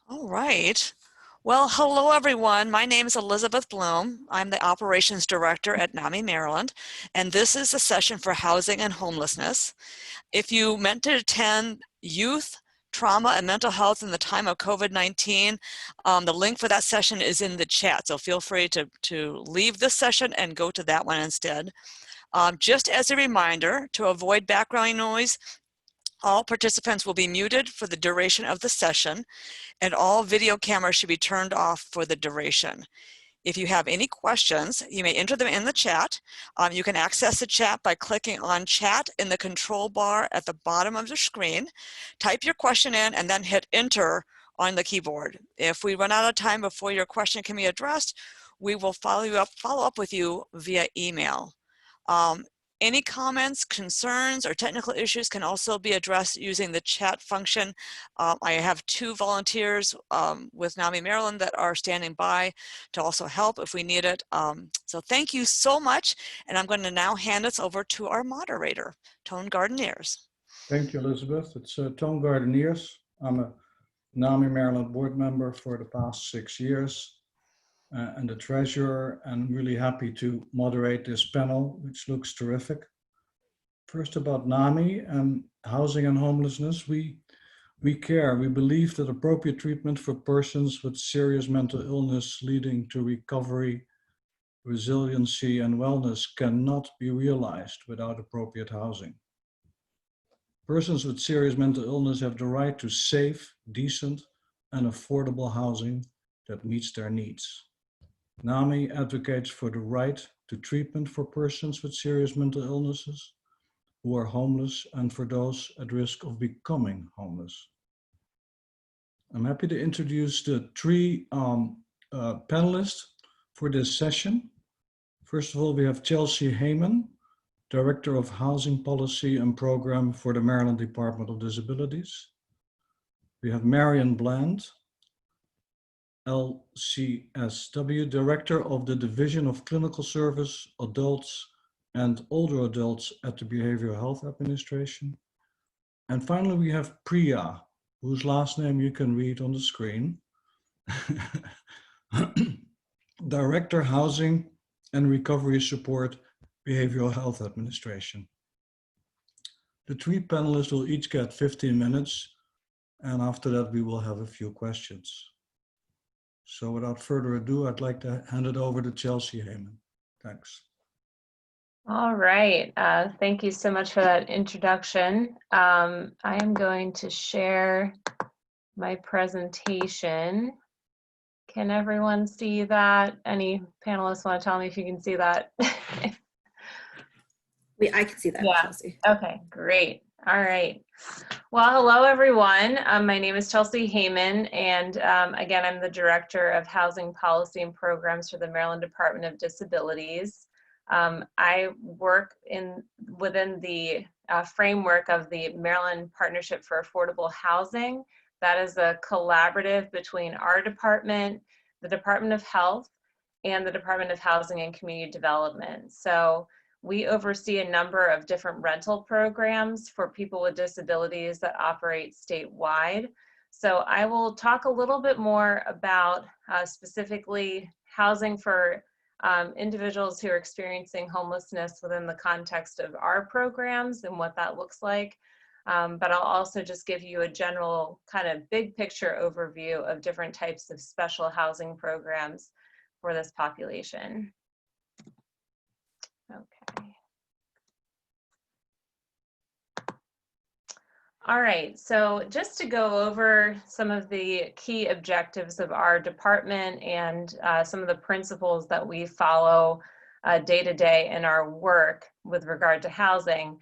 All right. Well, hello everyone. My name is Elizabeth Bloom. I'm the Operations Director at NAMI, Maryland, and this is a session for housing and homelessness. If you meant to attend youth, trauma, and mental health in the time of COVID-19, the link for that session is in the chat, so feel free to leave this session and go to that one instead. Just as a reminder, to avoid background noise, all participants will be muted for the duration of the session, and all video cameras should be turned off for the duration. If you have any questions, you may enter them in the chat. You can access the chat by clicking on chat in the control bar at the bottom of the screen. Type your question in and then hit enter on the keyboard. If we run out of time before your question can be addressed, we will follow up with you via email. Any comments, concerns, or technical issues can also be addressed using the chat function. I have two volunteers with NAMI Maryland that are standing by to also help if we need it. So thank you so much, and I'm going to now hand this over to our moderator, Tone Gardeniers. Thank you, Elizabeth. It's Tone Gardeniers. I'm a NAMI Maryland board member for the past 6 years. And the treasurer, and really happy to moderate this panel, which looks terrific. First, about NAMI and housing and homelessness. We care. We believe that appropriate treatment for persons with serious mental illness leading to recovery, resiliency, and wellness cannot be realized without appropriate housing. Persons with serious mental illness have the right to safe, decent, and affordable housing that meets their needs. NAMI advocates for the right to treatment for persons with serious mental illnesses who are homeless and for those at risk of becoming homeless. I'm happy to introduce the three panelists for this session. First of all, we have Chelsea Hayman, Director of Housing Policy and Program for the Maryland Department of Disabilities. We have Marian Bland, LCSW, Director of the Division of Clinical Service, Adults and Older Adults at the Behavioral Health Administration. And finally, we have Priya, whose last name you can read on the screen. Director, Housing and Recovery Support, Behavioral Health Administration. The three panelists will each get 15 minutes, and after that, we will have a few questions. So without further ado, I'd like to hand it over to Chelsea Hayman. Thanks. All right. Thank you so much for that introduction. I am going to share my presentation. Can everyone see that? Any panelists want to tell me if you can see that? I can see that, yeah. Chelsea. Okay, great. All right. Well, hello, everyone. My name is Chelsea Hayman, and again, I'm the Director of Housing Policy and Programs for the Maryland Department of Disabilities. I work within the framework of the Maryland Partnership for Affordable Housing. That is a collaborative between our department, the Department of Health, and the Department of Housing and Community Development. So we oversee a number of different rental programs for people with disabilities that operate statewide. So I will talk a little bit more about specifically housing for individuals who are experiencing homelessness within the context of our programs and what that looks like. But I'll also just give you a general kind of big picture overview of different types of special housing programs for this population. Okay. All right, so just to go over some of the key objectives of our department and some of the principles that we follow day to day in our work with regard to housing,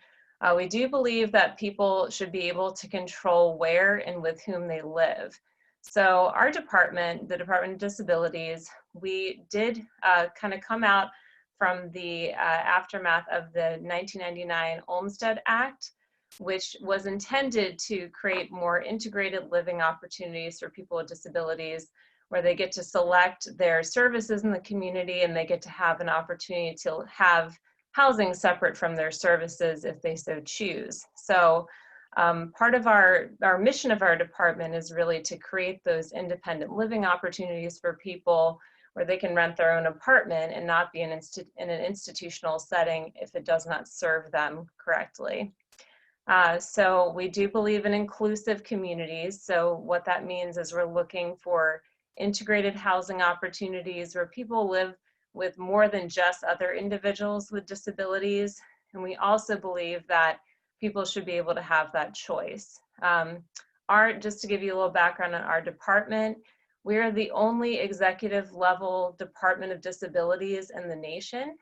we do believe that people should be able to control where and with whom they live. So our department, the Department of Disabilities, we did kind of come out from the aftermath of the 1999 Olmstead Act, which was intended to create more integrated living opportunities for people with disabilities, where they get to select their services in the community and they get to have an opportunity to have housing separate from their services if they so choose. So Part of our mission of our department is really to create those independent living opportunities for people where they can rent their own apartment and not be in an institutional setting if it does not serve them correctly. So we do believe in inclusive communities. So what that means is we're looking for integrated housing opportunities where people live with more than just other individuals with disabilities. And we also believe that people should be able to have that choice. Just to give you a little background on our department, we are the only executive level Department of Disabilities in the nation.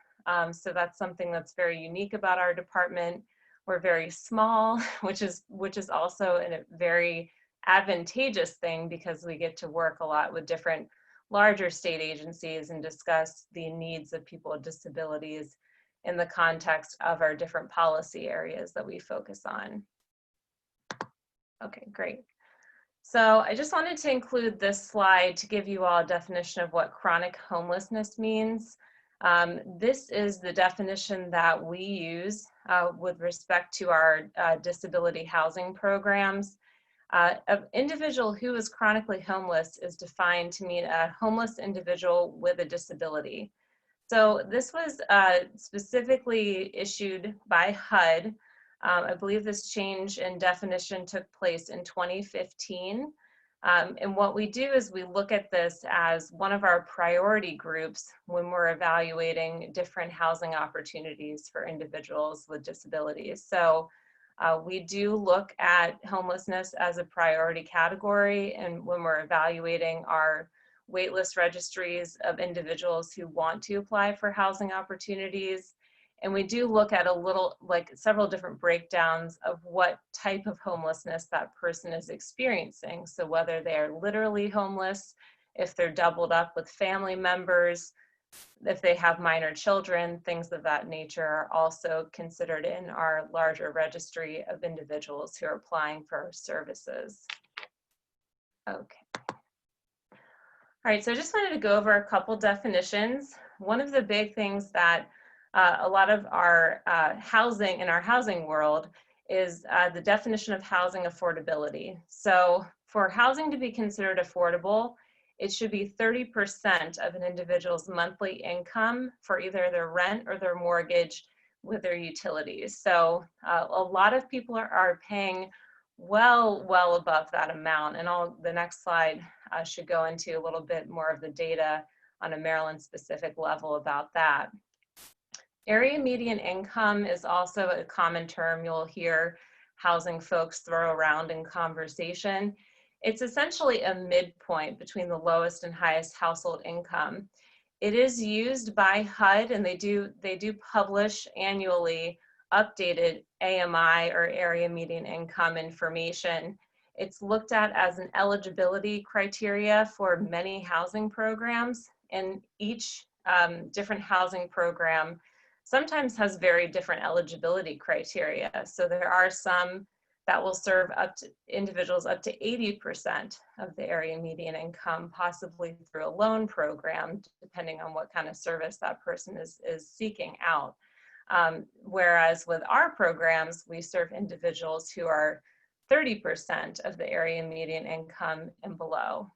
So that's something that's very unique about our department. We're very small, which is also a very advantageous thing because we get to work a lot with different larger state agencies and discuss the needs of people with disabilities in the context of our different policy areas that we focus on. Okay, great. So I just wanted to include this slide to give you all a definition of what chronic homelessness means. This is the definition that we use with respect to our disability housing programs. An individual who is chronically homeless is defined to mean a homeless individual with a disability. So this was specifically issued by HUD. I believe this change in definition took place in 2015. And what we do is we look at this as one of our priority groups when we're evaluating different housing opportunities for individuals with disabilities. So we do look at homelessness as a priority category, and when we're evaluating our waitlist registries of individuals who want to apply for housing opportunities. And we do look at several different breakdowns of what type of homelessness that person is experiencing. So whether they are literally homeless, if they're doubled up with family members, if they have minor children, things of that nature are also considered in our larger registry of individuals who are applying for our services. Okay. All right, so I just wanted to go over a couple definitions. One of the big things that a lot of our housing in our housing world is the definition of housing affordability. So for housing to be considered affordable, it should be 30% of an individual's monthly income for either their rent or their mortgage with their utilities. So a lot of people are paying well above that amount. And the next slide should go into a little bit more of the data on a Maryland specific level about that. Area median income is also a common term you'll hear housing folks throw around in conversation. It's essentially a midpoint between the lowest and highest household income. It is used by HUD, and they do publish annually updated AMI or area median income information. It's looked at as an eligibility criteria for many housing programs, and each different housing program sometimes has very different eligibility criteria. So there are some that will serve individuals up to 80% of the area median income, possibly through a loan program, depending on what kind of service that person is seeking out. Whereas with our programs, we serve individuals who are 30% of the area median income and below.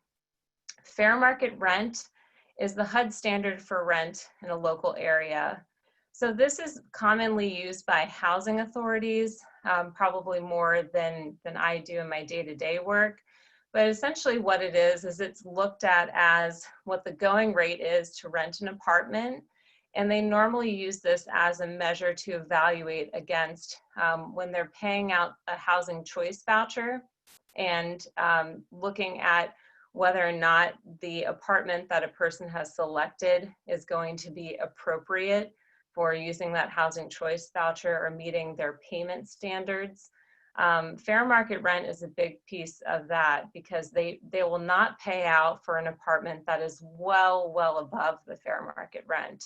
Fair market rent is the HUD standard for rent in a local area. So this is commonly used by housing authorities, probably more than I do in my day-to-day work. But essentially what it is it's looked at as what the going rate is to rent an apartment. And they normally use this as a measure to evaluate against when they're paying out a housing choice voucher and looking at whether or not the apartment that a person has selected is going to be appropriate for using that housing choice voucher or meeting their payment standards. Fair market rent is a big piece of that because they will not pay out for an apartment that is well above the fair market rent.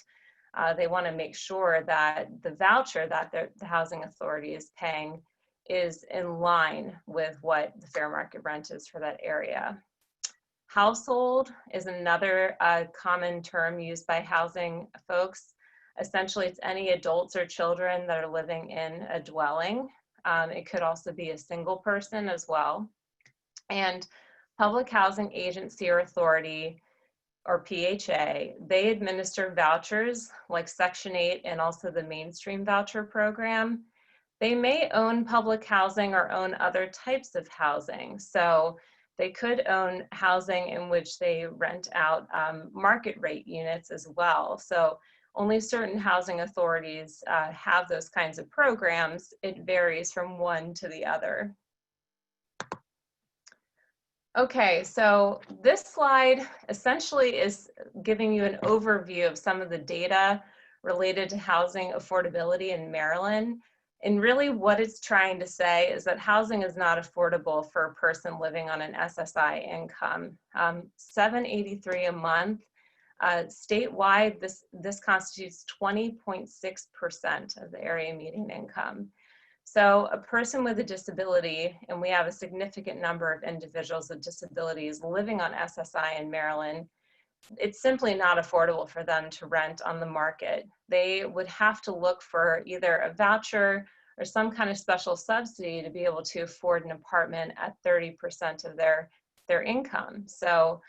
They want to make sure that the voucher that the housing authority is paying is in line with what the fair market rent is for that area. Household is another common term used by housing folks. Essentially, it's any adults or children that are living in a dwelling. It could also be a single person as well. And Public Housing Agency or Authority, or PHA, they administer vouchers like Section 8 and also the Mainstream Voucher Program. They may own public housing or own other types of housing. So they could own housing in which they rent out market rate units as well. So only certain housing authorities have those kinds of programs. It varies from one to the other. Okay, so this slide essentially is giving you an overview of some of the data related to housing affordability in Maryland. And really what it's trying to say is that housing is not affordable for a person living on an SSI income. $783 a month. Statewide, this constitutes 20.6% of the area median income. So a person with a disability, and we have a significant number of individuals with disabilities living on SSI in Maryland, it's simply not affordable for them to rent on the market. They would have to look for either a voucher or some kind of special subsidy to be able to afford an apartment at 30% of their income. So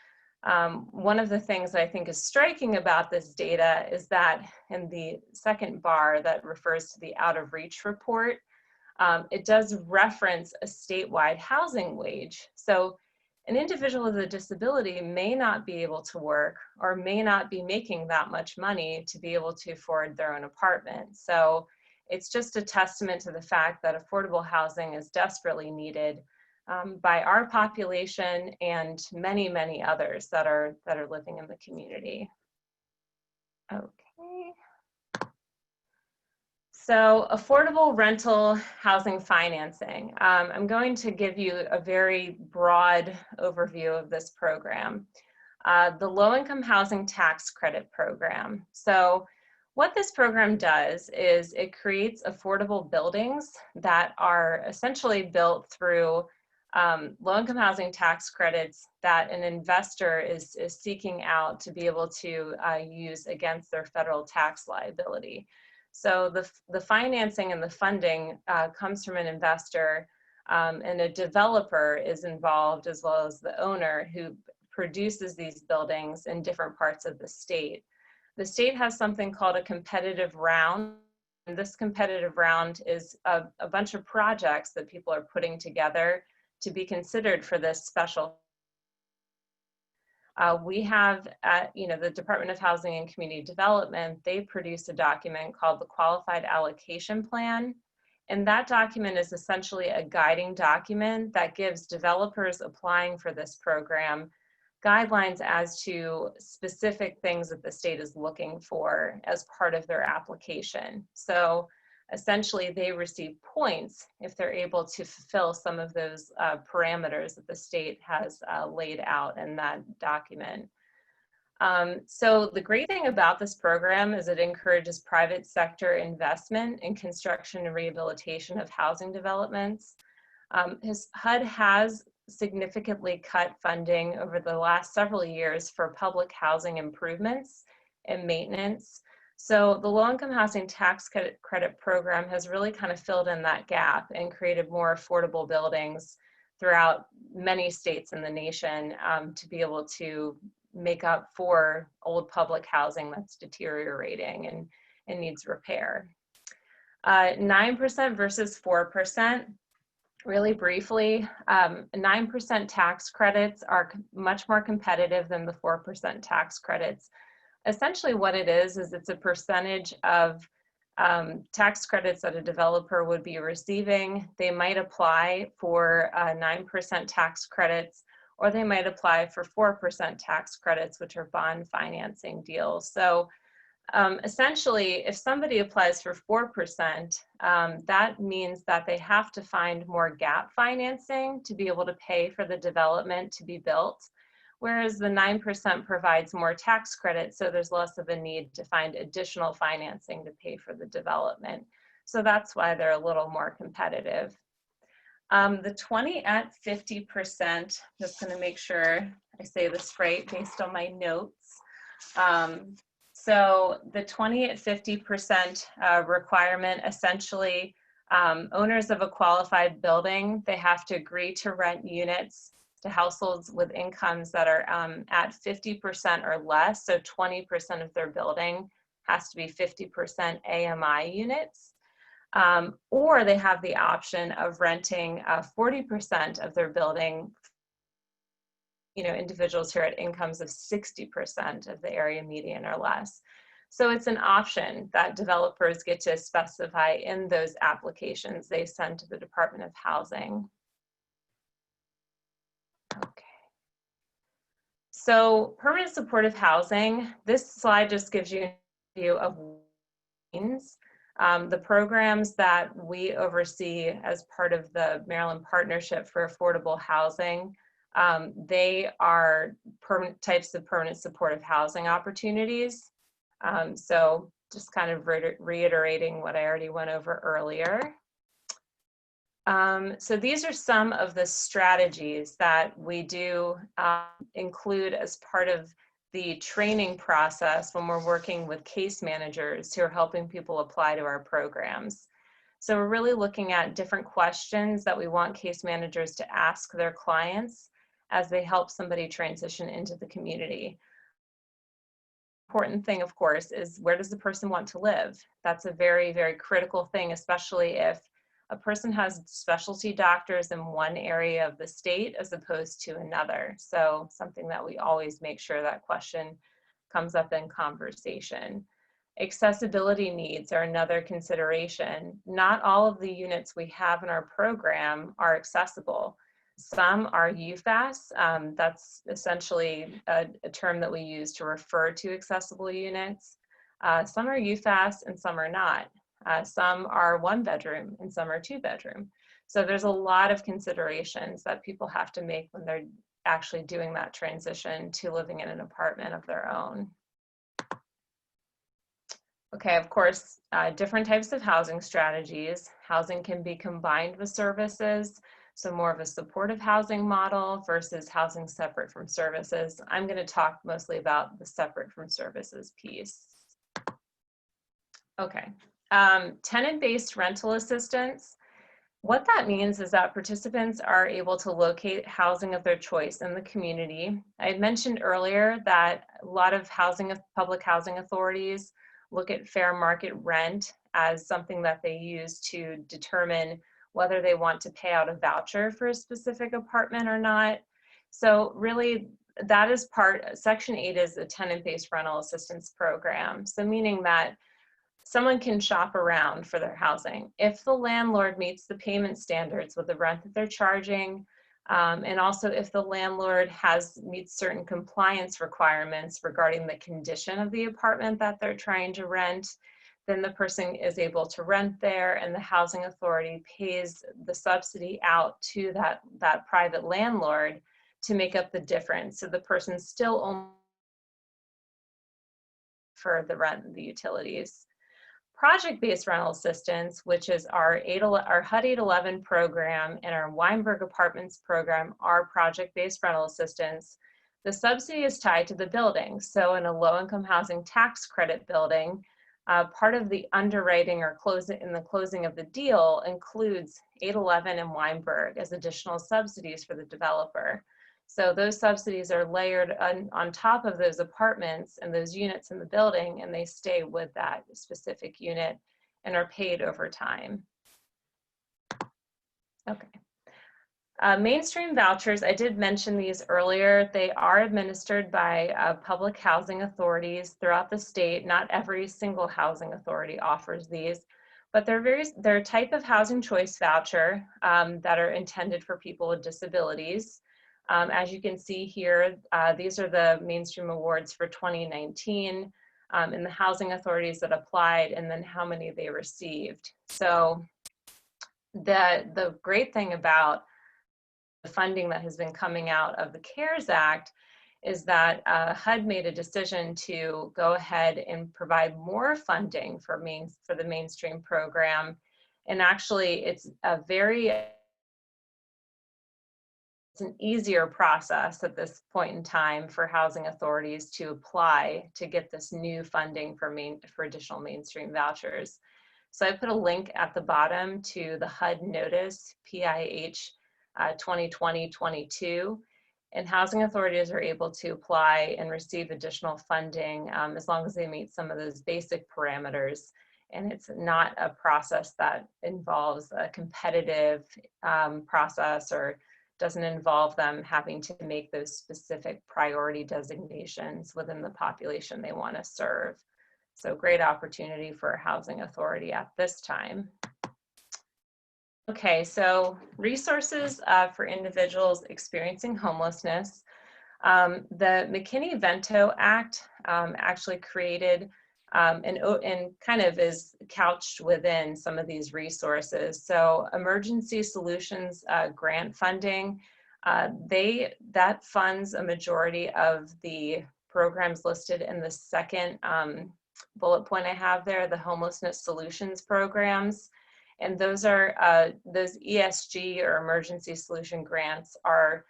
one of the things I think is striking about this data is that in the second bar that refers to the out of reach report, it does reference a statewide housing wage. So an individual with a disability may not be able to work or may not be making that much money to be able to afford their own apartment. So it's just a testament to the fact that affordable housing is desperately needed by our population and many, many others that are living in the community. Okay. So affordable rental housing financing. I'm going to give you a very broad overview of this program. The Low-Income Housing Tax Credit Program. So what this program does is it creates affordable buildings that are essentially built through low-income housing tax credits that an investor is seeking out to be able to use against their federal tax liability. So the financing and the funding comes from an investor, and a developer is involved as well as the owner who produces these buildings in different parts of the state. The state has something called a competitive round. And this competitive round is a bunch of projects that people are putting together to be considered for this special. We have at the Department of Housing and Community Development, they produce a document called the Qualified Allocation Plan. And that document is essentially a guiding document that gives developers applying for this program guidelines as to specific things that the state is looking for as part of their application. So essentially they receive points if they're able to fulfill some of those parameters that the state has laid out in that document. So the great thing about this program is it encourages private sector investment in construction and rehabilitation of housing developments. HUD has significantly cut funding over the last several years for public housing improvements and maintenance. So the Low-Income Housing Tax Credit Program has really kind of filled in that gap and created more affordable buildings throughout many states in the nation to be able to make up for old public housing that's deteriorating and needs repair. 9% versus 4%. Really briefly, 9% tax credits are much more competitive than the 4% tax credits. Essentially what it is it's a percentage of tax credits that a developer would be receiving. They might apply for 9% tax credits, or they might apply for 4% tax credits, which are bond financing deals. So essentially, if somebody applies for 4%, that means that they have to find more gap financing to be able to pay for the development to be built, whereas the 9% provides more tax credits, so there's less of a need to find additional financing to pay for the development. So that's why they're a little more competitive. The 20 at 50%, just going to make sure I say this right based on my notes. So the 20 at 50% requirement essentially Owners of a qualified building, they have to agree to rent units to households with incomes that are at 50% or less, so 20% of their building has to be 50% AMI units. Or they have the option of renting 40% of their building, individuals who are at incomes of 60% of the area median or less. So it's an option that developers get to specify in those applications they send to the Department of Housing. Okay. So permanent supportive housing, this slide just gives you a view of means. The programs that we oversee as part of the Maryland Partnership for Affordable Housing, they are types of permanent supportive housing opportunities. So just kind of reiterating what I already went over earlier. So these are some of the strategies that we do include as part of the training process when we're working with case managers who are helping people apply to our programs. So we're really looking at different questions that we want case managers to ask their clients as they help somebody transition into the community. Important thing, of course, is where does the person want to live? That's a very, very critical thing, especially if a person has specialty doctors in one area of the state as opposed to another. So something that we always make sure that question comes up in conversation. Accessibility needs are another consideration. Not all of the units we have in our program are accessible. Some are UFAS. That's essentially a term that we use to refer to accessible units. Some are UFAS and some are not. Some are 1 bedroom and some are 2 bedroom. So there's a lot of considerations that people have to make when they're actually doing that transition to living in an apartment of their own. Okay, of course, different types of housing strategies. Housing can be combined with services, so more of a supportive housing model versus housing separate from services. I'm going to talk mostly about the separate from services piece. Okay. Tenant-based rental assistance. What that means is that participants are able to locate housing of their choice in the community. I had mentioned earlier that a lot of public housing authorities look at fair market rent as something that they use to determine whether they want to pay out a voucher for a specific apartment or not. So really, that is Section 8 is a tenant-based rental assistance program. So meaning that someone can shop around for their housing. If the landlord meets the payment standards with the rent that they're charging, and also if the landlord meets certain compliance requirements regarding the condition of the apartment that they're trying to rent, then the person is able to rent there and the housing authority pays the subsidy out to that private landlord to make up the difference. So the person still owns for the rent and the utilities. Project-based rental assistance, which is our HUD 811 program and our Weinberg Apartments program, are project-based rental assistance. The subsidy is tied to the building. So in a low-income housing tax credit building, part of the underwriting or in the closing of the deal includes 811 and Weinberg as additional subsidies for the developer. So those subsidies are layered on top of those apartments and those units in the building, and they stay with that specific unit and are paid over time. Okay. Mainstream vouchers, I did mention these earlier. They are administered by public housing authorities throughout the state. Not every single housing authority offers these, but they're a type of housing choice voucher that are intended for people with disabilities. As you can see here, these are the mainstream awards for 2019 and the housing authorities that applied and then how many they received. So the great thing about the funding that has been coming out of the CARES Act is that HUD made a decision to go ahead and provide more funding for the mainstream program. And actually it's an easier process at this point in time for housing authorities to apply to get this new funding for additional mainstream vouchers. So I put a link at the bottom to the HUD notice, PIH 2020-22, and housing authorities are able to apply and receive additional funding as long as they meet some of those basic parameters. And it's not a process that involves a competitive process or doesn't involve them having to make those specific priority designations within the population they want to serve. So great opportunity for a housing authority at this time. Okay, so resources for individuals experiencing homelessness. The McKinney-Vento Act actually created and kind of is couched within some of these resources. So emergency solutions grant funding, that funds a majority of the programs listed in the second bullet point I have there, the homelessness solutions programs. And those are those ESG or emergency solution grants are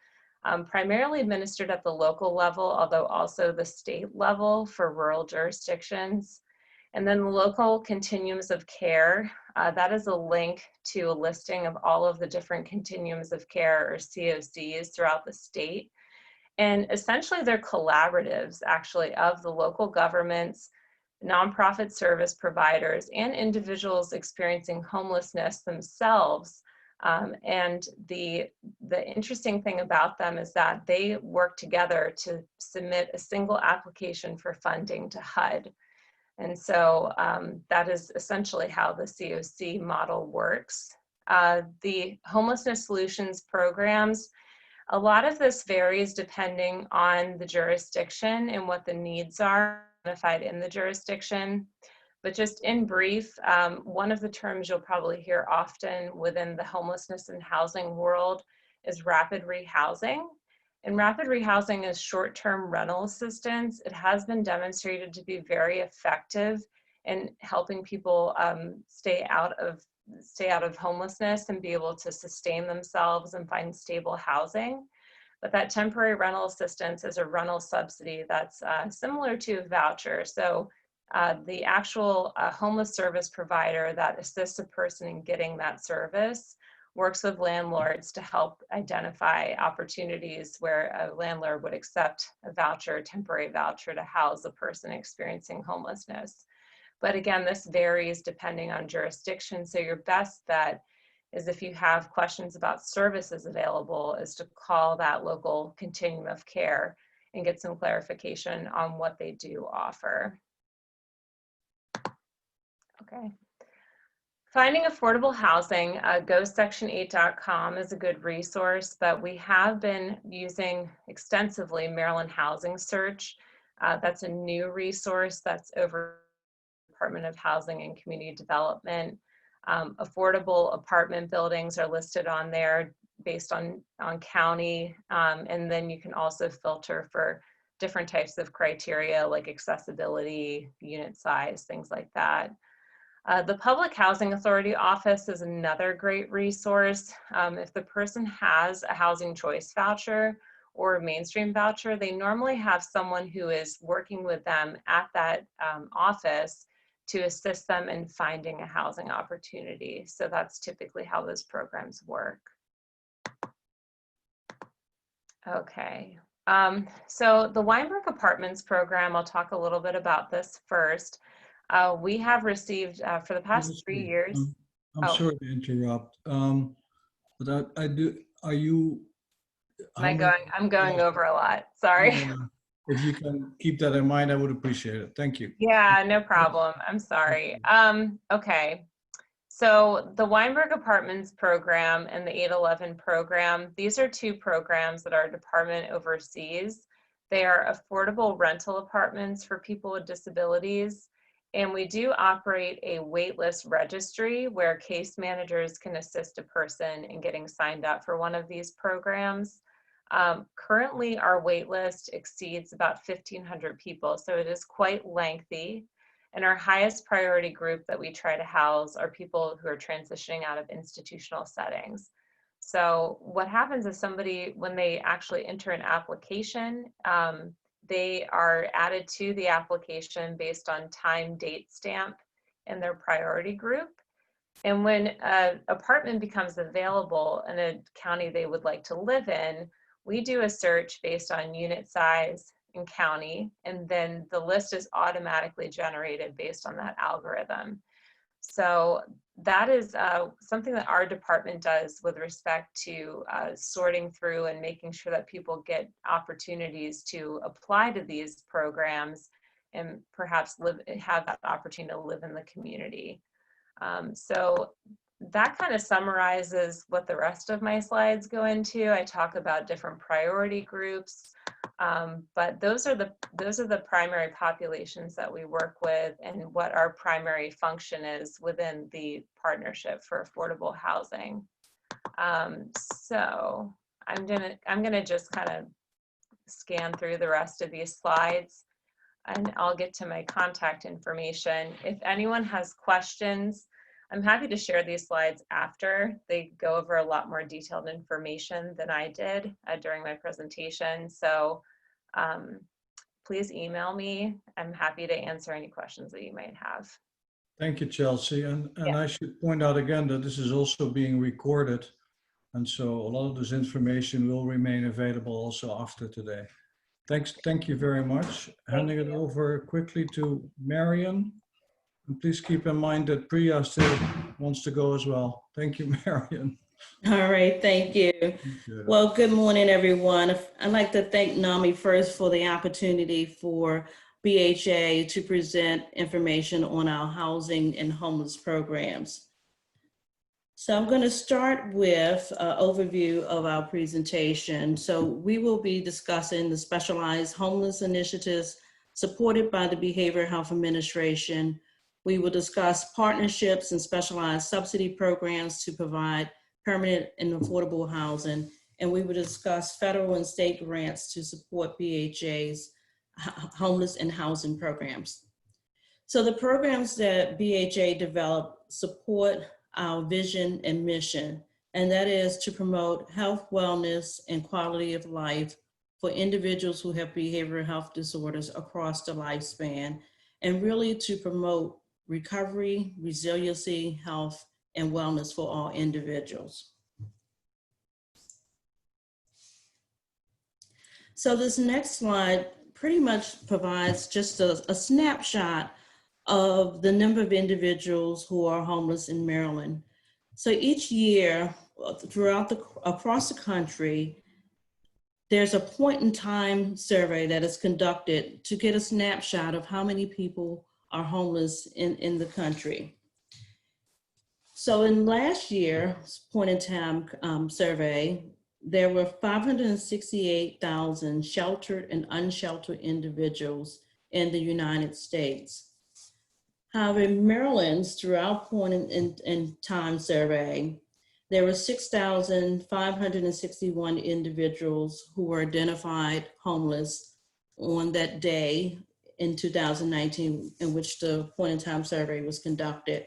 primarily administered at the local level, although also the state level for rural jurisdictions. And then the local continuums of care, that is a link to a listing of all of the different continuums of care or COCs throughout the state. And essentially they're collaboratives actually of the local governments, nonprofit service providers, and individuals experiencing homelessness themselves. And the interesting thing about them is that they work together to submit a single application for funding to HUD. And so that is essentially how the COC model works. The homelessness solutions programs, a lot of this varies depending on the jurisdiction and what the needs are identified in the jurisdiction. But just in brief, one of the terms you'll probably hear often within the homelessness and housing world is rapid rehousing. And rapid rehousing is short-term rental assistance. It has been demonstrated to be very effective in helping people stay out of homelessness and be able to sustain themselves and find stable housing. But that temporary rental assistance is a rental subsidy that's similar to a voucher. So the actual homeless service provider that assists a person in getting that service works with landlords to help identify opportunities where a landlord would accept a voucher, a temporary voucher to house a person experiencing homelessness. But again, this varies depending on jurisdiction. So your best bet is if you have questions about services available is to call that local continuum of care and get some clarification on what they do offer. Okay. Finding affordable housing, gosection8.com is a good resource, but we have been using extensively Maryland Housing Search. That's a new resource that's over the Department of Housing and Community Development. Affordable apartment buildings are listed on there based on county, and then you can also filter for different types of criteria like accessibility, unit size, things like that. The Public Housing Authority Office is another great resource. If the person has a housing choice voucher or a mainstream voucher, they normally have someone who is working with them at that office to assist them in finding a housing opportunity. So that's typically how those programs work. Okay, so the Weinberg Apartments program, I'll talk a little bit about this first. We have received for the past 3 years. I'm sorry to interrupt, but I do. Are you? I'm going over a lot. Sorry. Yeah, if you can keep that in mind, I would appreciate it. Thank you. Yeah, no problem. I'm sorry. Okay. So the Weinberg Apartments program and the 811 program, these are two programs that our department oversees. They are affordable rental apartments for people with disabilities. And we do operate a waitlist registry where case managers can assist a person in getting signed up for one of these programs. Currently, our waitlist exceeds about 1,500 people, so it is quite lengthy. And our highest priority group that we try to house are people who are transitioning out of institutional settings. So what happens is somebody, when they actually enter an application, they are added to the application based on time date stamp in their priority group. And when an apartment becomes available in a county they would like to live in, we do a search based on unit size and county, and then the list is automatically generated based on that algorithm. So that is something that our department does with respect to sorting through and making sure that people get opportunities to apply to these programs and perhaps have that opportunity to live in the community. So that kind of summarizes what the rest of my slides go into. I talk about different priority groups, but those are the primary populations that we work with and what our primary function is within the Partnership for Affordable Housing. So I'm gonna just kind of scan through the rest of these slides, and I'll get to my contact information. If anyone has questions, I'm happy to share these slides after. They go over a lot more detailed information than I did during my presentation. So please email me. I'm happy to answer any questions that you might have. Thank you, Chelsea. And Yeah. I should point out again that this is also being recorded. And so a lot of this information will remain available also after today. Thank you very much. Handing it over quickly to Marian. And please keep in mind that Priya still wants to go as well. Thank you, Marian. All right, thank you. Well, good morning, everyone. I'd like to thank NAMI first for the opportunity for BHA to present information on our housing and homeless programs. So I'm going to start with an overview of our presentation. So we will be discussing the specialized homeless initiatives supported by the Behavioral Health Administration. We will discuss partnerships and specialized subsidy programs to provide permanent and affordable housing. And we will discuss federal and state grants to support BHA's homeless and housing programs. So the programs that BHA developed support our vision and mission, and that is to promote health, wellness, and quality of life for individuals who have behavioral health disorders across the lifespan, and really to promote recovery, resiliency, health, and wellness for all individuals. So this next slide pretty much provides just a snapshot of the number of individuals who are homeless in Maryland. So each year across the country, there's a point in time survey that is conducted to get a snapshot of how many people are homeless in the country. So in last year's point in time survey, there were 568,000 sheltered and unsheltered individuals in the United States. However, in Maryland's throughout point in time survey, there were 6,561 individuals who were identified homeless on that day in 2019, in which the point in time survey was conducted.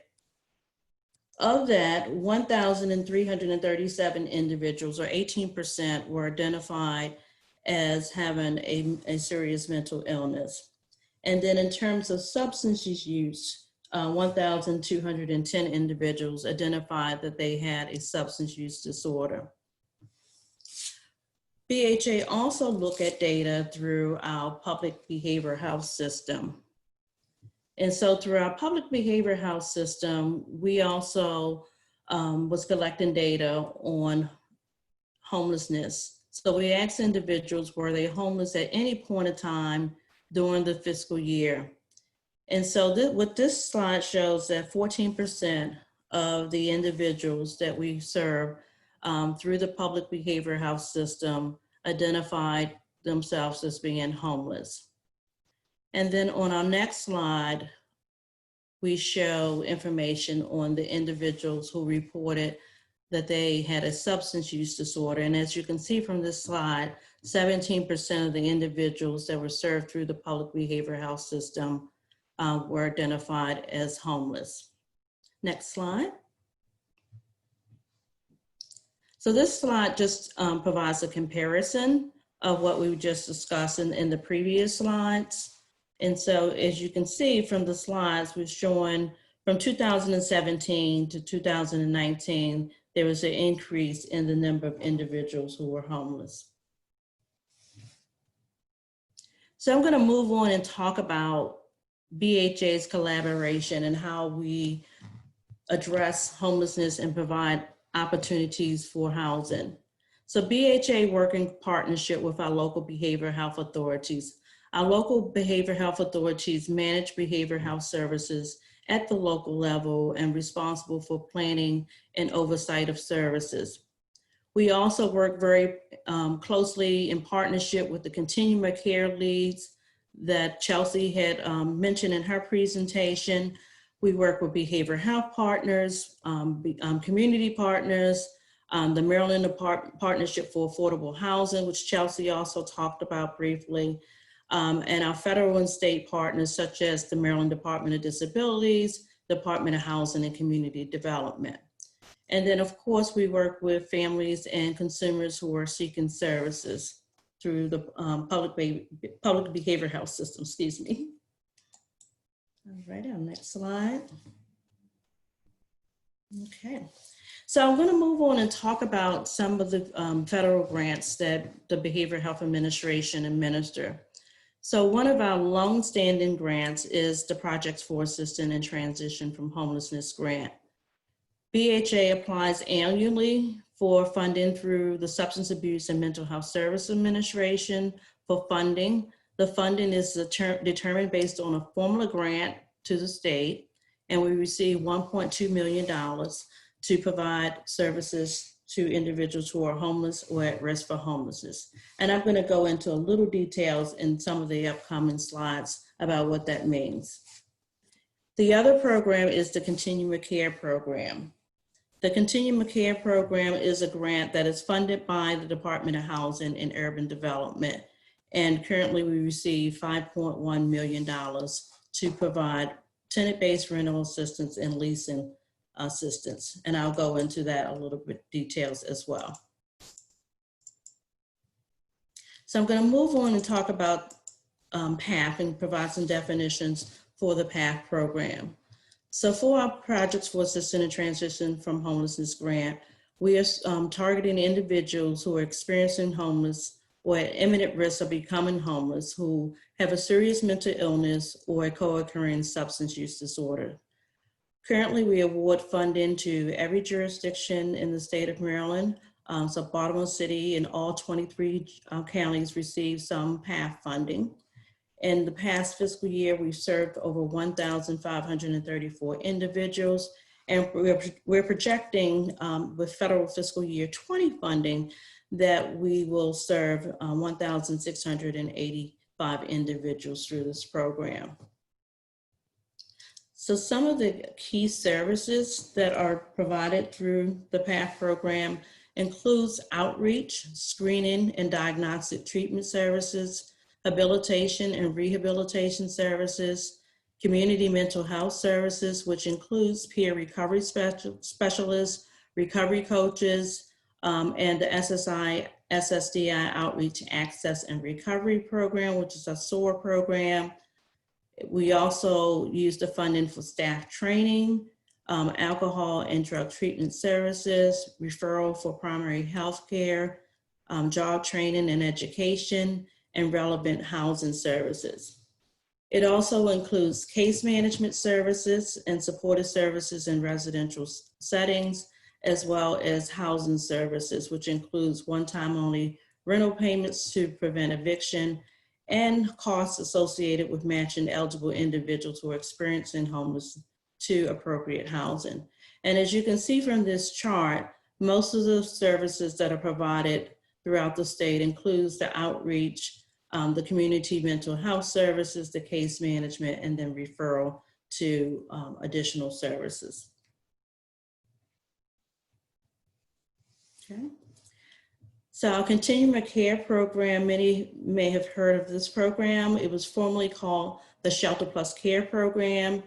Of that, 1,337 individuals, or 18%, were identified as having a serious mental illness. And then in terms of substance use, 1,210 individuals identified that they had a substance use disorder. BHA also looked at data through our public behavioral health system. And so through our public behavioral health system, we also was collecting data on homelessness. So we asked individuals, were they homeless at any point in time during the fiscal year? And so what this slide shows that 14% of the individuals that we serve through the public behavioral health system identified themselves as being homeless. And then on our next slide, we show information on the individuals who reported that they had a substance use disorder. And as you can see from this slide, 17% of the individuals that were served through the public behavioral health system were identified as homeless. Next slide. So this slide just provides a comparison of what we just discussed in the previous slides. And so as you can see from the slides, we're showing From 2017 to 2019, there was an increase in the number of individuals who were homeless. So I'm going to move on and talk about BHA's collaboration and how we address homelessness and provide opportunities for housing. So BHA work in partnership with our local behavioral health authorities. Our local behavioral health authorities manage behavioral health services at the local level and responsible for planning and oversight of services. We also work very closely in partnership with the Continuum of Care leads that Chelsea had mentioned in her presentation. We work with behavioral health partners, community partners, the Maryland Partnership for Affordable Housing, which Chelsea also talked about briefly, and our federal and state partners such as the Maryland Department of Disabilities, Department of Housing and Community Development. And then of course we work with families and consumers who are seeking services through the public behavioral health system, excuse me. All right, our next slide. Okay, so I'm going to move on and talk about some of the federal grants that the Behavioral Health Administration administer. So one of our long-standing grants is the Projects for Assistance and Transition from Homelessness grant. BHA applies annually for funding through the Substance Abuse and Mental Health Service Administration for funding. The funding is determined based on a formula grant to the state, and we receive $1.2 million to provide services to individuals who are homeless or at risk for homelessness. And I'm going to go into a little details in some of the upcoming slides about what that means. The other program is the Continuum of Care program. The Continuum of Care program is a grant that is funded by the Department of Housing and Urban Development. And currently we receive $5.1 million to provide tenant-based rental assistance and leasing assistance. And I'll go into that a little bit details as well. So I'm going to move on and talk about PATH and provide some definitions for the PATH program. So for our Projects for Assistance and Transition from Homelessness grant, we are targeting individuals who are experiencing homeless or at imminent risk of becoming homeless, who have a serious mental illness or a co-occurring substance use disorder. Currently, we award funding to every jurisdiction in the state of Maryland. So Baltimore City and all 23 counties receive some PATH funding. In the past fiscal year, we've served over 1,534 individuals, and we're projecting with federal fiscal year 20 funding that we will serve 1,685 individuals through this program. So some of the key services that are provided through the PATH program includes outreach, screening and diagnostic treatment services, habilitation and rehabilitation services, community mental health services, which includes peer recovery specialists, recovery coaches, and the SSDI Outreach Access and Recovery Program, which is a SOAR program. We also use the funding for staff training, alcohol and drug treatment services, referral for primary health care, job training and education, and relevant housing services. It also includes case management services and supportive services in residential settings, as well as housing services, which includes one-time only rental payments to prevent eviction and costs associated with matching eligible individuals who are experiencing homelessness to appropriate housing. And as you can see from this chart, most of the services that are provided throughout the state includes the outreach, the community mental health services, the case management, and then referral to additional services. Okay. So our Continuum of Care program, many may have heard of this program. It was formerly called the Shelter Plus Care program.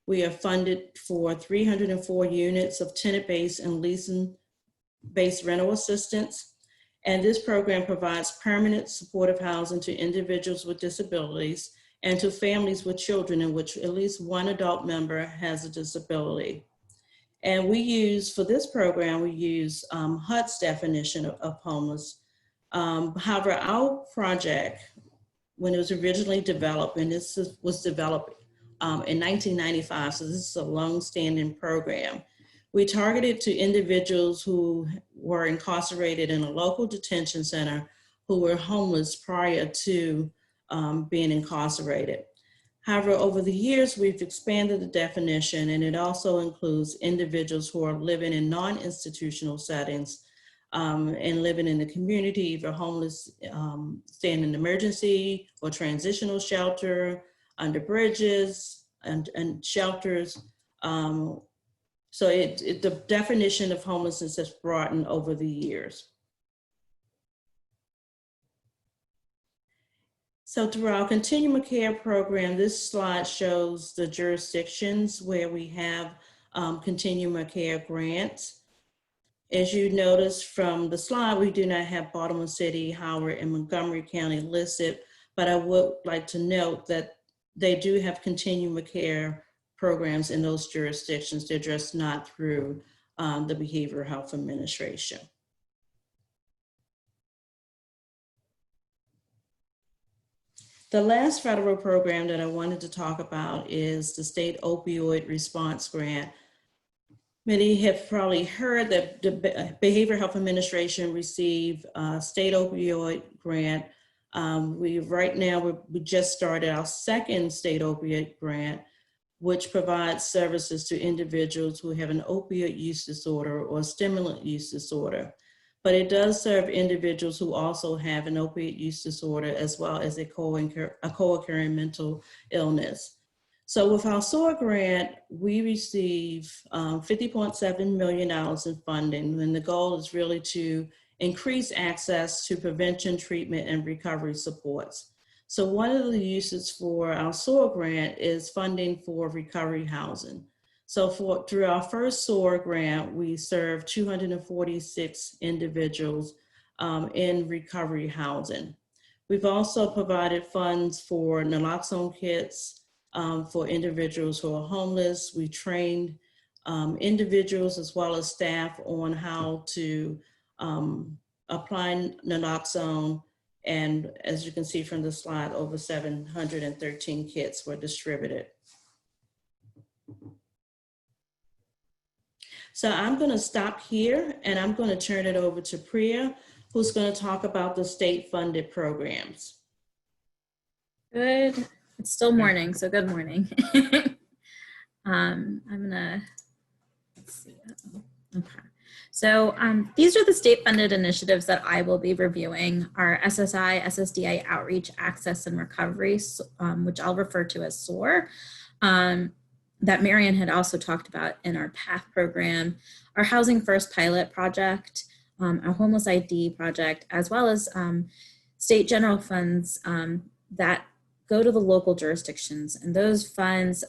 We are funded for 304 units of tenant-based and leasing-based rental assistance. And this program provides permanent supportive housing to individuals with disabilities and to families with children in which at least one adult member has a disability. And we use, for this program, we use HUD's definition of homeless. However, our project, when it was originally developed, and this was developed in 1995, so this is a long-standing program, we targeted to individuals who were incarcerated in a local detention center who were homeless prior to being incarcerated. However, over the years, we've expanded the definition, and it also includes individuals who are living in non-institutional settings and living in the community, either homeless, staying in emergency or transitional shelter, under bridges and shelters. So the definition of homelessness has broadened over the years. So through our Continuum of Care program, this slide shows the jurisdictions where we have Continuum of Care grants. As you notice from the slide, we do not have Baltimore City, Howard, and Montgomery County listed, but I would like to note that they do have Continuum of Care programs in those jurisdictions. They're just not through the Behavioral Health Administration. The last federal program that I wanted to talk about is the State Opioid Response Grant. Many have probably heard that the Behavioral Health Administration received a state opioid grant. Right now, we just started our second state opioid grant, which provides services to individuals who have an opioid use disorder or stimulant use disorder. But it does serve individuals who also have an opioid use disorder as well as a co-occurring mental illness. So with our SOAR grant, we receive $50.7 million in funding, and the goal is really to increase access to prevention, treatment, and recovery supports. So one of the uses for our SOAR grant is funding for recovery housing. So through our first SOAR grant, we served 246 individuals in recovery housing. We've also provided funds for naloxone kits for individuals who are homeless. We trained individuals as well as staff on how to apply naloxone. And as you can see from the slide, over 713 kits were distributed. So I'm going to stop here and I'm going to turn it over to Priya, who's going to talk about the state funded programs. Good. It's still morning, so good morning. I'm gonna, let's see. Okay. So these are the state funded initiatives that I will be reviewing: our SSI, SSDI outreach, access, and recovery, which I'll refer to as SOAR. That Marian had also talked about in our PATH program, our Housing First pilot project, our Homeless ID project, as well as state general funds that go to the local jurisdictions. And those funds,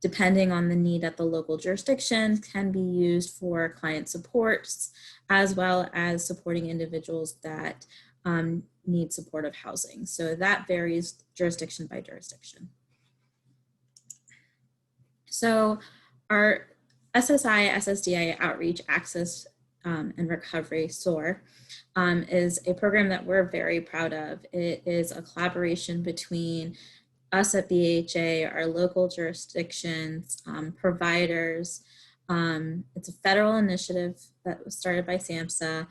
depending on the need at the local jurisdiction, can be used for client supports, as well as supporting individuals that need supportive housing. So that varies jurisdiction by jurisdiction. So our SSI, SSDI outreach, access, and recovery, SOAR, is a program that we're very proud of. It is a collaboration between us at BHA, our local jurisdictions, providers. It's a federal initiative that was started by SAMHSA,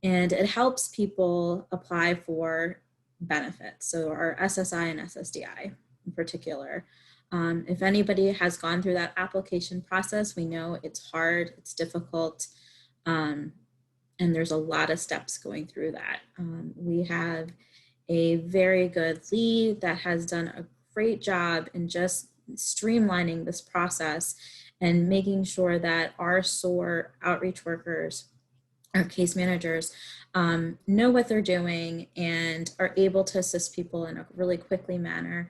and it helps people apply for benefits. So our SSI and SSDI in particular. If anybody has gone through that application process, we know it's hard, it's difficult, and there's a lot of steps going through that. We have a very good lead that has done a great job in just streamlining this process and making sure that our SOAR outreach workers, our case managers, know what they're doing and are able to assist people in a really quickly manner.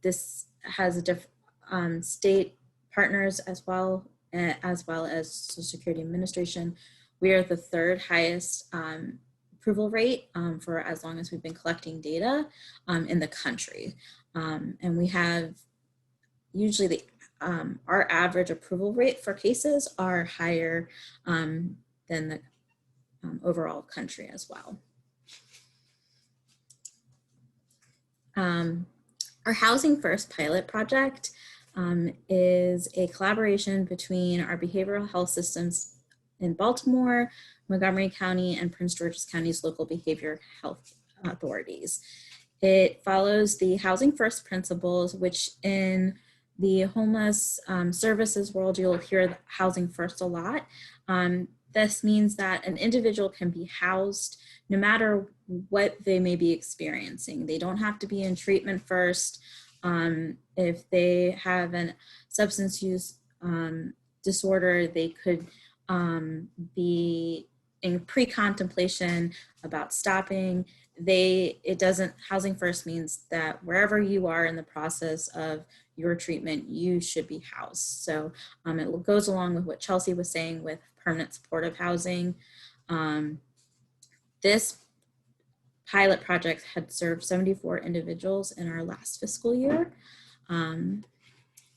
This has a state partners as well as Social Security Administration. We are the third highest approval rate for as long as we've been collecting data in the country. And we have usually our average approval rate for cases are higher than the overall country as well. Our Housing First pilot project is a collaboration between our behavioral health systems in Baltimore, Montgomery County, and Prince George's County's local behavioral health authorities. It follows the Housing First principles, which in the homeless services world, you'll hear housing first a lot. This means that an individual can be housed no matter what they may be experiencing. They don't have to be in treatment first. If they have a substance use disorder, they could be in pre-contemplation about stopping. Housing first means that wherever you are in the process of your treatment, you should be housed. So it goes along with what Chelsea was saying with permanent supportive housing. This pilot project had served 74 individuals in our last fiscal year. And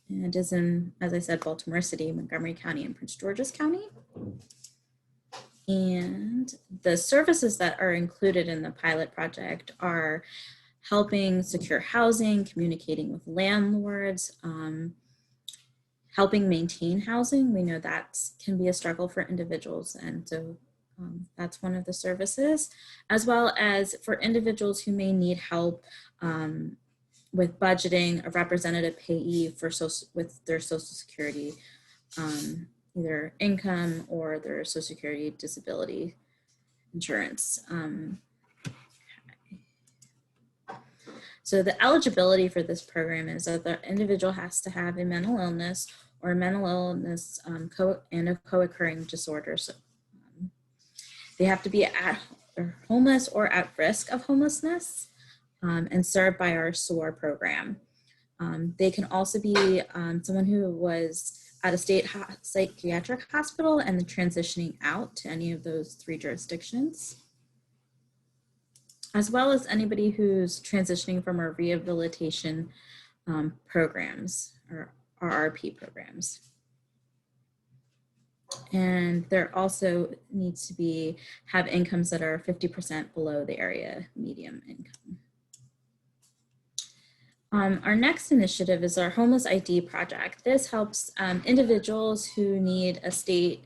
it is in, as I said, Baltimore City, Montgomery County, and Prince George's County. And the services that are included in the pilot project are helping secure housing, communicating with landlords, helping maintain housing. We know that can be a struggle for individuals, and so that's one of the services, as well as for individuals who may need help with budgeting, a representative payee for with their Social Security, either income or their Social Security disability insurance. So the eligibility for this program is that the individual has to have a mental illness or a mental illness and a co-occurring disorder. So they have to be homeless or at risk of homelessness and served by our SOAR program. They can also be someone who was at a state psychiatric hospital and then transitioning out to any of those 3 jurisdictions, as well as anybody who's transitioning from our rehabilitation programs or RRP programs. And there also needs to have incomes that are 50% below the area median income. Our next initiative is our Homeless ID project. This helps individuals who need a state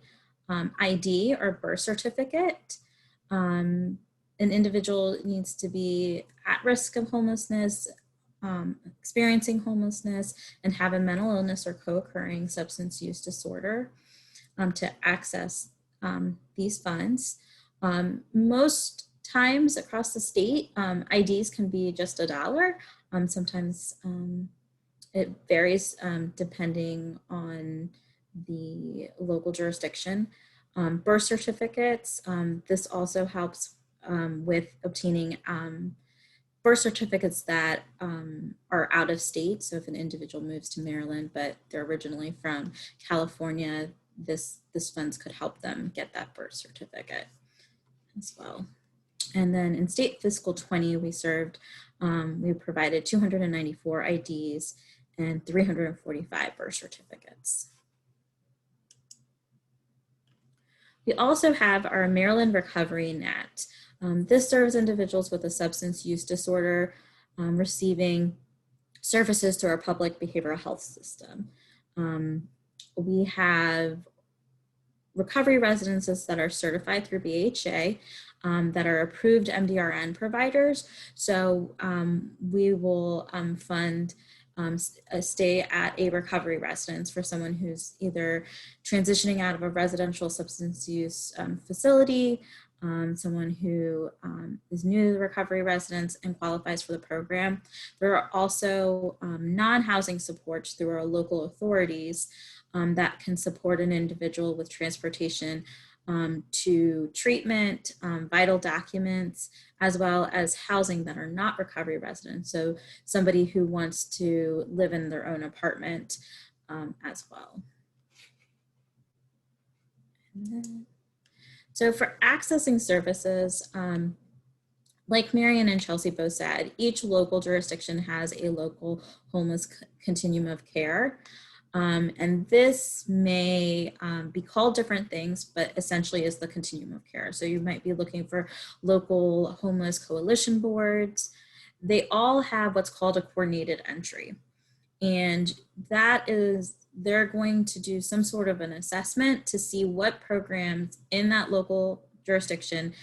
ID or birth certificate. An individual needs to be at risk of homelessness, experiencing homelessness, and have a mental illness or co-occurring substance use disorder to access these funds. Most times across the state, IDs can be just $1. Sometimes it varies depending on the local jurisdiction. Birth certificates, this also helps with obtaining birth certificates that are out of state. So if an individual moves to Maryland, but they're originally from California, this funds could help them get that birth certificate as well. And then in state fiscal 20, we provided 294 IDs and 345 birth certificates. We also have our Maryland Recovery Net. This serves individuals with a substance use disorder receiving services through our public behavioral health system. We have recovery residences that are certified through BHA that are approved MDRN providers. So we will fund a stay at a recovery residence for someone who's either transitioning out of a residential substance use facility, someone who is new to the recovery residence and qualifies for the program. There are also non-housing supports through our local authorities that can support an individual with transportation to treatment, vital documents, as well as housing that are not recovery residents. So somebody who wants to live in their own apartment as well. So for accessing services, like Marian and Chelsea both said, each local jurisdiction has a local homeless continuum of care. And this may be called different things, but essentially is the continuum of care. So you might be looking for local homeless coalition boards. They all have what's called a coordinated entry. And that is, they're going to do some sort of an assessment to see what programs in that local jurisdiction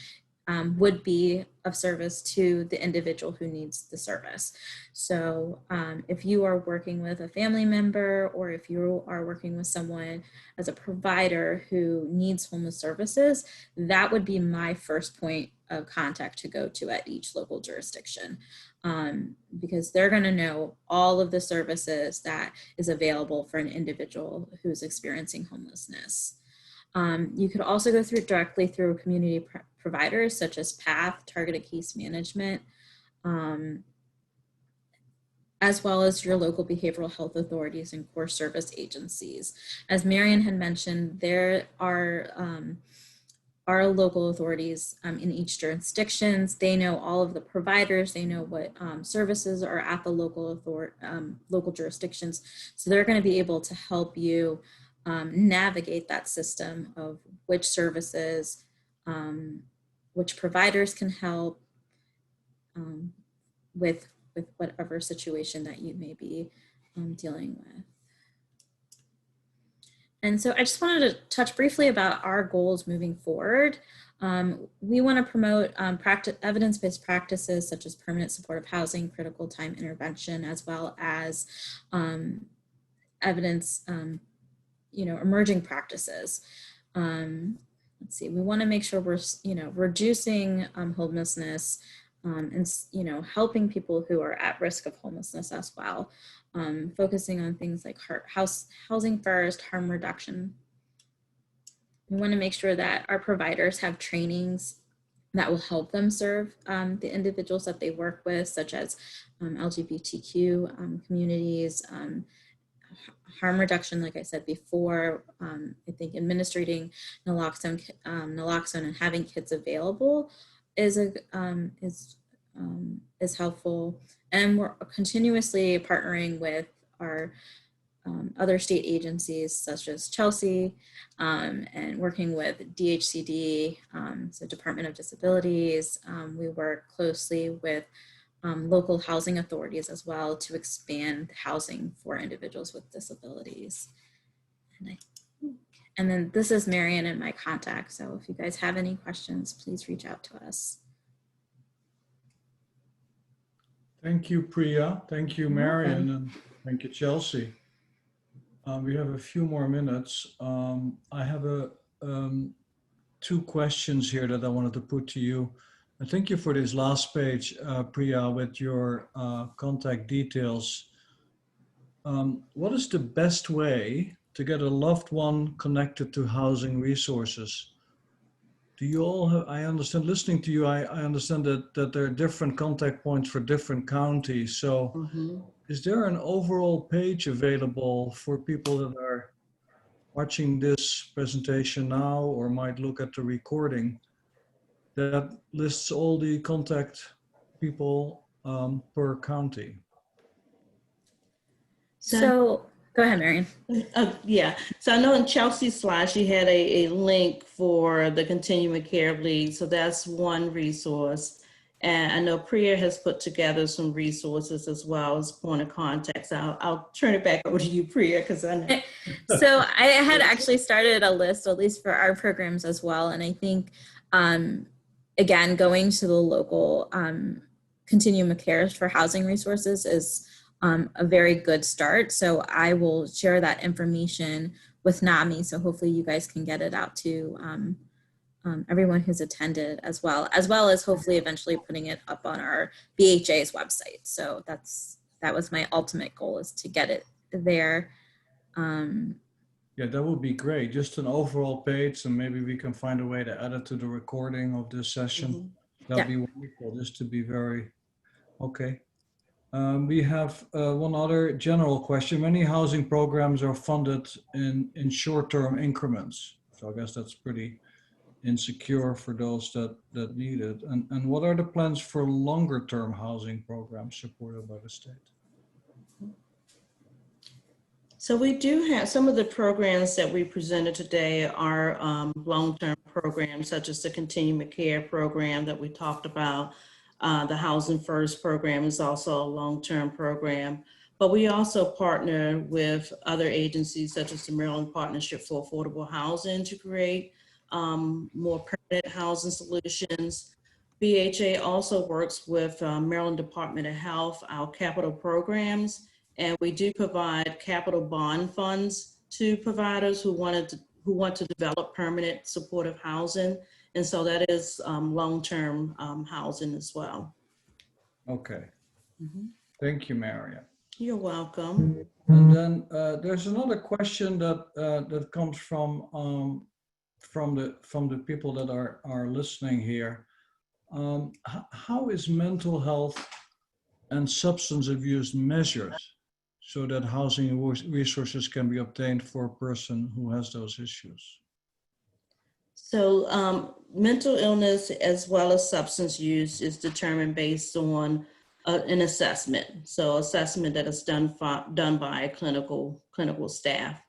would be of service to the individual who needs the service. So if you are working with a family member, or if you are working with someone as a provider who needs homeless services, that would be my first point of contact to go to at each local jurisdiction, because they're going to know all of the services that is available for an individual who's experiencing homelessness. You could also go directly through community providers such as PATH, Targeted Case Management, as well as your local behavioral health authorities and core service agencies. As Marian had mentioned, there are local authorities in each jurisdictions. They know all of the providers. They know what services are at the local jurisdictions. So they're going to be able to help you navigate that system of which services, which providers can help with whatever situation that you may be dealing with. And so I just wanted to touch briefly about our goals moving forward. We want to promote evidence-based practices such as permanent supportive housing, critical time intervention, as well as evidence, emerging practices. Let's see, we want to make sure we're, reducing homelessness and, helping people who are at risk of homelessness as well. Focusing on things like housing first, harm reduction. We want to make sure that our providers have trainings that will help them serve the individuals that they work with, such as LGBTQ communities, harm reduction, like I said before. I think administrating naloxone and having kits available is helpful. And we're continuously partnering with our other state agencies such as Chelsea, and working with DHCD, so Department of Disabilities. We work closely with local housing authorities as well to expand housing for individuals with disabilities. And then this is Marian and my contact. So if you guys have any questions, please reach out to us. Thank you, Priya. Thank you, Marian, and thank you, Chelsea. We have a few more minutes. I have two questions here that I wanted to put to you. And thank you for this last page, Priya, with your contact details. What is the best way to get a loved one connected to housing resources? Do you all have, I understand, listening to you, I understand that there are different contact points for different counties. So is there an overall page available for people that are watching this presentation now or might look at the recording that lists all the contact people per county? So go ahead, Marian. Yeah, so I know in Chelsea's slide, she had a link for the Continuum of Care League. So that's one resource. And I know Priya has put together some resources as well as point of contact. So I'll turn it back over to you, Priya, because I know. So I had actually started a list, at least for our programs as well. And I think, again, going to the local Continuum of Care for housing resources is a very good start. So I will share that information with NAMI. So hopefully you guys can get it out to everyone who's attended as well as hopefully eventually putting it up on our BHA's website. So that was my ultimate goal, is to get it there. Yeah, that would be great. Just an overall page, and maybe we can find a way to add it to the recording of this session. That'd be wonderful, just to be very, okay. We have one other general question. Many housing programs are funded in short-term increments. So I guess that's pretty insecure for those that need it? And what are the plans for longer term housing programs supported by the state? So we do have some of the programs that we presented today are long-term programs, such as the Continuum of Care program that we talked about. The Housing First program is also a long-term program, but we also partner with other agencies such as the Maryland Partnership for Affordable Housing to create more permanent housing solutions. BHA also works with Maryland Department of Health, our capital programs, and we do provide capital bond funds to providers who want to develop permanent supportive housing. And so that is long-term housing as well. Okay. Mm-hmm. Thank you, Marian. You're welcome. And then there's another question that comes from the people that are listening here. How is mental health and substance abuse measured so that housing resources can be obtained for a person who has those issues? So mental illness as well as substance use is determined based on an assessment. So assessment that is done by a clinical staff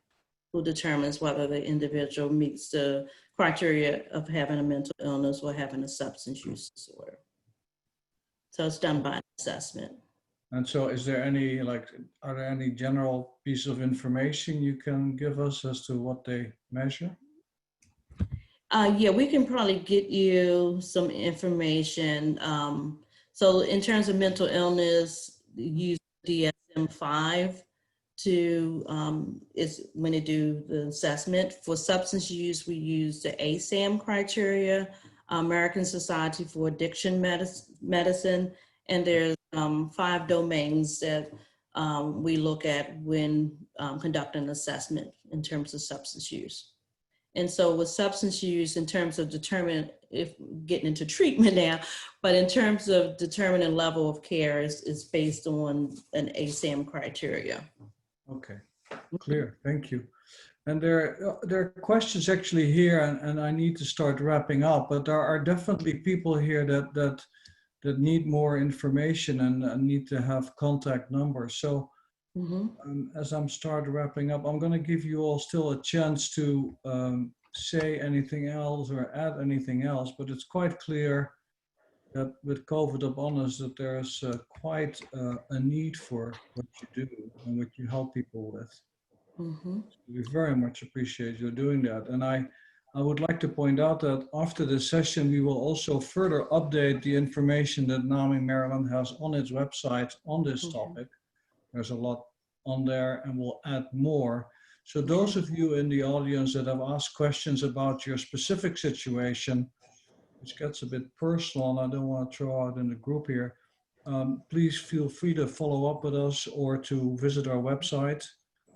who determines whether the individual meets the criteria of having a mental illness or having a substance use disorder. So it's done by an assessment. And so is there any, are there any general piece of information you can give us as to what they measure? Yeah, we can probably get you some information. So in terms of mental illness, use DSM-5 is when they do the assessment. For substance use, we use the ASAM criteria, American Society for Addiction Medicine, and there's 5 domains that we look at when conducting an assessment in terms of substance use. And so with substance use, in terms of determining, if getting into treatment now, but in terms of determining level of care is based on an ASAM criteria. Okay, clear, thank you. And there are questions actually here, and I need to start wrapping up, but there are definitely people here that need more information and need to have contact numbers. So as I'm wrapping up, I'm going to give you all still a chance to say anything else or add anything else, but it's quite clear that with COVID upon us that there's quite a need for what you do and what you help people with. So we very much appreciate you doing that. And I would like to point out that after this session, we will also further update the information that NAMI Maryland has on its website on this topic. There's a lot on there, and we'll add more. So those of you in the audience that have asked questions about your specific situation, which gets a bit personal, and I don't want to throw out in the group here, please feel free to follow up with us or to visit our website.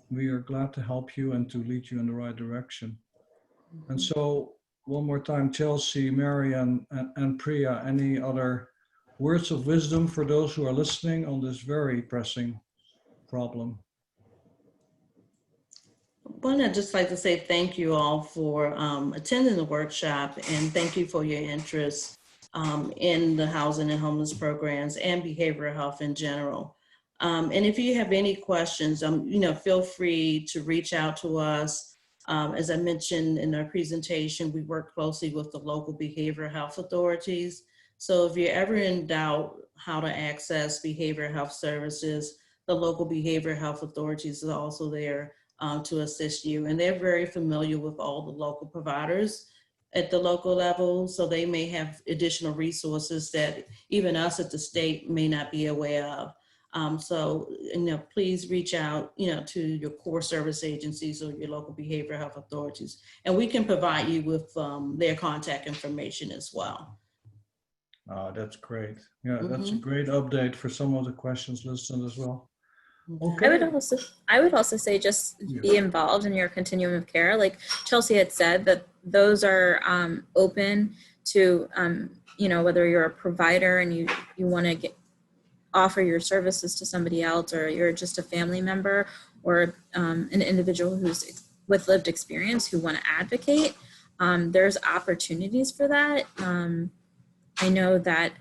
We are glad to help you and to lead you in the right direction. And so one more time, Chelsea, Marian, and Priya, any other words of wisdom for those who are listening on this very pressing problem? Well, I'd just like to say thank you all for attending the workshop, and thank you for your interest in the housing and homeless programs and behavioral health in general. And if you have any questions, feel free to reach out to us. As I mentioned in our presentation, we work closely with the local behavioral health authorities. So if you're ever in doubt how to access behavioral health services, the local behavioral health authorities are also there to assist you. And they're very familiar with all the local providers at the local level. So they may have additional resources that even us at the state may not be aware of. So please reach out, to your core service agencies or your local behavioral health authorities. And we can provide you with their contact information as well. Oh, that's great. Yeah, that's a great update for some of the questions listed as well. Okay. I would also say just be involved in your continuum of care. Like Chelsea had said, that those are open to, whether you're a provider and you want to offer your services to somebody else, or you're just a family member or an individual who's with lived experience who want to advocate. There's opportunities for that. I know that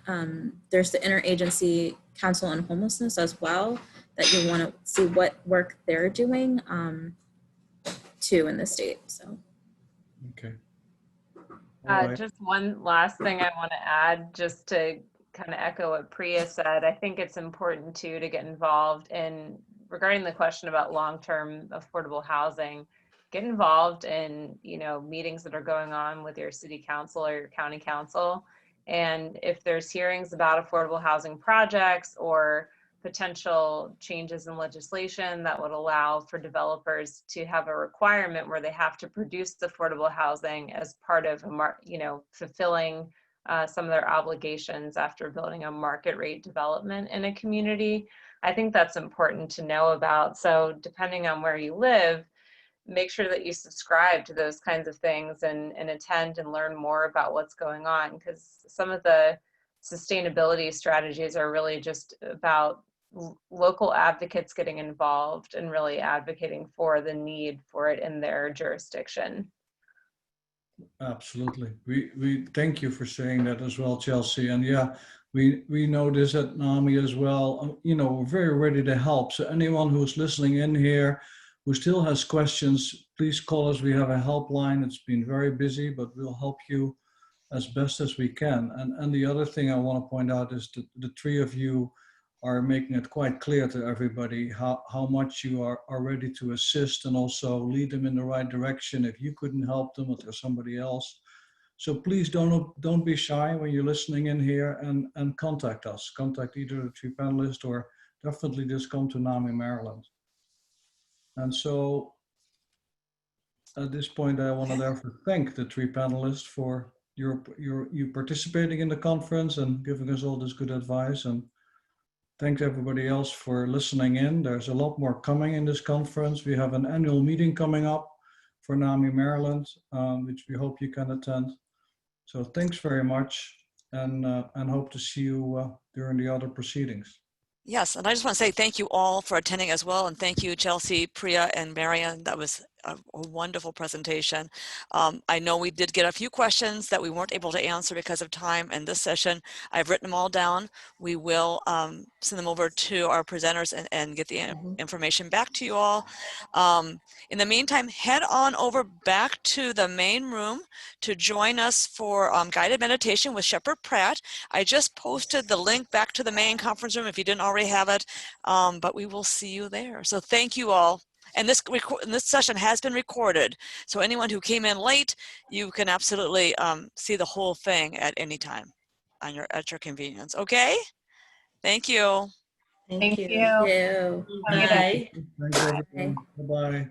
there's the Interagency Council on Homelessness as well, that you want to see what work they're doing too in the state. So. Okay. All right. Just one last thing I want to add, just to kind of echo what Priya said. I think it's important too to get involved in, regarding the question about long-term affordable housing, get involved in, you know, meetings that are going on with your city council or your county council. And if there's hearings about affordable housing projects or potential changes in legislation that would allow for developers to have a requirement where they have to produce affordable housing as part of fulfilling some of their obligations after building a market rate development in a community. I think that's important to know about. So depending on where you live, make sure that you subscribe to those kinds of things and attend and learn more about what's going on, because some of the sustainability strategies are really just about local advocates getting involved and really advocating for the need for it in their jurisdiction. Absolutely. We thank you for saying that as well, Chelsea. And yeah, we know this at NAMI as well. You know, we're very ready to help. So anyone who's listening in here who still has questions, please call us. We have a helpline. It's been very busy, but we'll help you as best as we can. And the other thing I want to point out is that the three of you are making it quite clear to everybody how much you are ready to assist and also lead them in the right direction if you couldn't help them, if there's somebody else. So please don't be shy when you're listening in here, and contact us. Contact either the three panelists, or definitely just come to NAMI Maryland. And so at this point, I want to therefore thank the three panelists for you participating in the conference and giving us all this good advice. And thanks everybody else for listening in. There's a lot more coming in this conference. We have an annual meeting coming up for NAMI Maryland, which we hope you can attend. So thanks very much, and hope to see you during the other proceedings. Yes, and I just want to say thank you all for attending as well, and thank you, Chelsea, Priya, and Marian. That was a wonderful presentation. I know we did get a few questions that we weren't able to answer because of time in this session. I've written them all down. We will send them over to our presenters and get the information back to you all. In the meantime, head on over back to the main room to join us for guided meditation with Shepherd Pratt. I just posted the link back to the main conference room if you didn't already have it, but we will see you there. So thank you all. And this session has been recorded, so anyone who came in late, you can absolutely see the whole thing at any time at your convenience. Okay? Thank you. Thank you. Bye. Thanks everyone. Bye-bye.